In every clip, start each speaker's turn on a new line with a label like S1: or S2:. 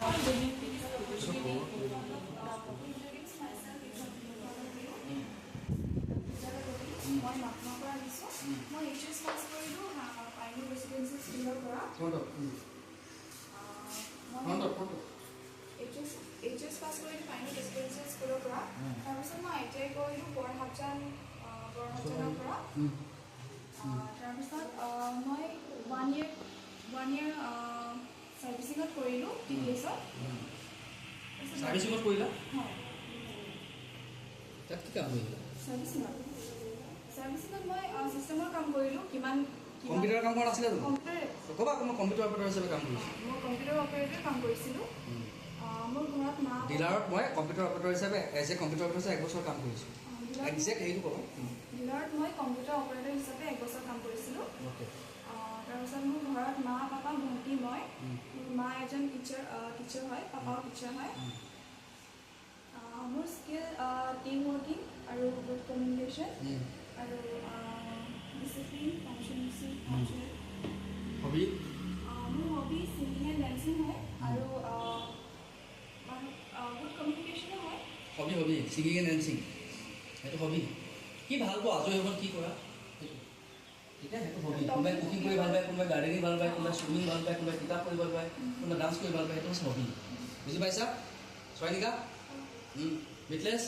S1: মই মাতমাৰ পৰা আহিছোঁ। মই HS পাছ কৰিলোঁ পাইনি ৰেচিডেঞ্চি স্কুলৰ পৰা। HS পাছ কৰিলোঁ পাইনি ৰেচিডেঞ্চি স্কুলৰ পৰা। তাৰপিছত মই ITI কৰিলোঁ বৰহাটনৰ পৰা। তাৰপিছত মই ওৱান ইয়েৰ ছাৰ্ভিচিঙত কৰিলোঁ TVS-ত।
S2: ছাৰ্ভিচিঙত কৰিলা?
S1: হয়।
S2: তাত কি কাম কৰিলা?
S1: ছাৰ্ভিচিঙত মই চিষ্টেমৰ কাম কৰিলোঁ।
S2: কম্পিউটাৰৰ কাম কৰা নাছিলে জানো?
S1: কম্পিউটাৰ
S2: ক'বা মই কম্পিউটাৰ অপাৰেটৰ হিচাপে কাম কৰিছোঁ।
S1: মই কম্পিউটাৰ অপাৰেটৰ কাম কৰিছিলোঁ। মোৰ ঘৰত মা
S2: ডিলাৰত মই কম্পিউটাৰ অপাৰেটৰ হিচাপে কম্পিউটাৰ অপাৰেটৰ হিচাপে 1 বছৰ কাম কৰিছোঁ। একজেক্ট হেৰিটো ক'বা।
S1: ডিলাৰত মই কম্পিউটাৰ অপাৰেটৰ হিচাপে 1 বছৰ কাম কৰিছিলোঁ। তাৰপিছত মোৰ ঘৰত মা পাপা ভণ্টি মই। মোৰ মা এজন টিচাৰ হয়, পাপাও টিচাৰ হয়। মোৰ স্কিল টিম ৱৰ্কিং আৰু গুড কমিউনিকেশ্যন আৰু ডিচিপ্লিন পাংচুৱেলিটি।
S2: হবি?
S1: মোৰ হবি ছিংগিং এণ্ড ডেন্সিং হয় আৰু গুড কমিউনিকেশ্যনো হয়।
S2: হবি ছিংগিং এণ্ড ডেন্সিং, সেইটো হবি। কি ভাল পোৱা আজৰি সময়ত কি কৰা? ঠিক আছে, সেইটো হবি। কোনোবাই কুকিং কৰি ভাল পায়, কোনোবাই গাৰ্ডেনিং ভাল পায়, কোনোবাই চুইমিং ভাল পায়, কোনোবাই কিতাপ পঢ়ি ভাল পায়, কোনোবাই ডান্স কৰি ভাল পায়, সেইটো হৈছে হবি। বুজি পাইছা চয়নিকা? মিথলেছ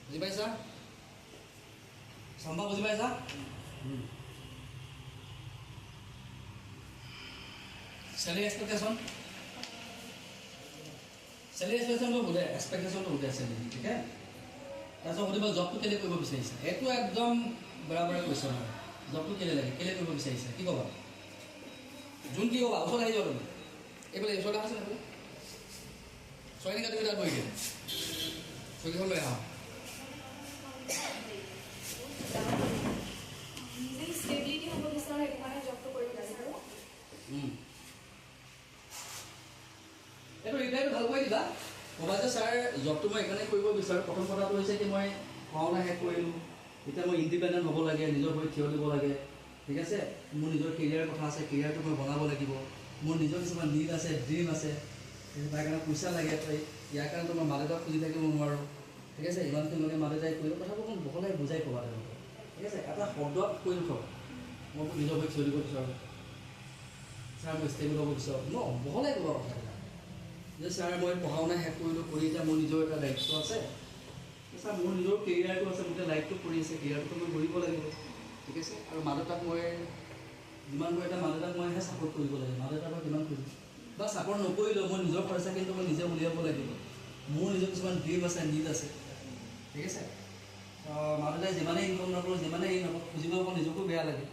S2: বুজি পাইছা? চম্পা বুজি পাইছা? চেলাৰী এক্সপেক্টেশ্যনটো সোধে, এক্সপেক্টেশ্যনটো সোধে চেলাৰী, ঠিক আছে? তাৰপিছত সুধিব জবটো কেলৈ কৰিব বিচাৰিছা? এইটো একদম বৰাবৰে কুৱেশ্যন হয়। জবটো কেলৈ লাগে, কেলৈ কৰিব বিচাৰিছা, কি ক'বা? যোন কি ক'বা? ওচৰত আহি যোৱা তুমি। এইফালে ওচৰত আছে এইফালে চয়নিকা, তুমি তাত বহি দিয়া চকীখন লৈ আহা।
S1: নিজে ষ্টেবিলিটি হ'ব বিচাৰোঁ, সেইটো কাৰণে জবটো কৰিব বিচাৰোঁ।
S2: এইটো ৰিপ্লাইটো ভাল কৰি দিবা। ক'বা যে ছাৰ জবটো মই এইকাৰণে কৰিব বিচাৰোঁ। প্ৰথম কথাটো হৈছে কি মই পঢ়া শুনা শেষ কৰিলোঁ, এতিয়া মই ইণ্ডিপেণ্ডেণ্ট হ'ব লাগে, নিজৰ ভৰিত থিয় দিব লাগে, ঠিক আছে? মোৰ নিজৰ কেৰিয়াৰৰ কথা আছে, কেৰিয়াৰটো মই বনাব লাগিব। মোৰ নিজৰ কিছুমান নীড আছে, ড্ৰিম আছে, তাৰ কাৰণে পইচা লাগে। ইয়াৰ কাৰণেতো মই মা দেউতাক খুজি থাকিব নোৱাৰোঁ, ঠিক আছে? ইমানখিনিলৈকে মা দেউতাই কৰিলোঁ, কথাবোৰ মোক বহলাই বুজাই ক'বা তেওঁলোকে, ঠিক আছে? এটা শব্দত কৈ নথওঁ মই নিজৰ ভৰিত থিয় দিব বিচাৰোঁ, ছাৰ মই ষ্টেবল হ'ব বিচাৰোঁ, বহলাই ক'বা কথাবিলাক যে ছাৰ মই পঢ়া শুনা শেষ কৰিলোঁ, কৰি এতিয়া মোৰ নিজৰ এটা দায়িত্ব আছে, ছাৰ মোৰ নিজৰ কেৰিয়াৰটো আছে, গোটেই লাইফটো কৰি আছে, কেৰিয়াৰটো মই কৰিব লাগিব, ঠিক আছে? আৰু মা দেউতাক মই যিমান পাৰোঁ এতিয়া মা দেউতাক মইহে ছাপৰ্ট কৰিব লাগে। মা দেউতাক মই কিমান খুজিম বা ছাপৰ্ট নকৰিলেও মই নিজৰ খৰচা কিন্তু মই নিজে উলিয়াব লাগিব। মোৰ নিজৰ কিছুমান ড্ৰিম আছে, নীড আছে, ঠিক আছে? মা দেউতাই যিমানেই ইনকম নকৰোঁ, যিমানেই হেৰি নকৰোঁ, খুজিব মই নিজকো বেয়া লাগে।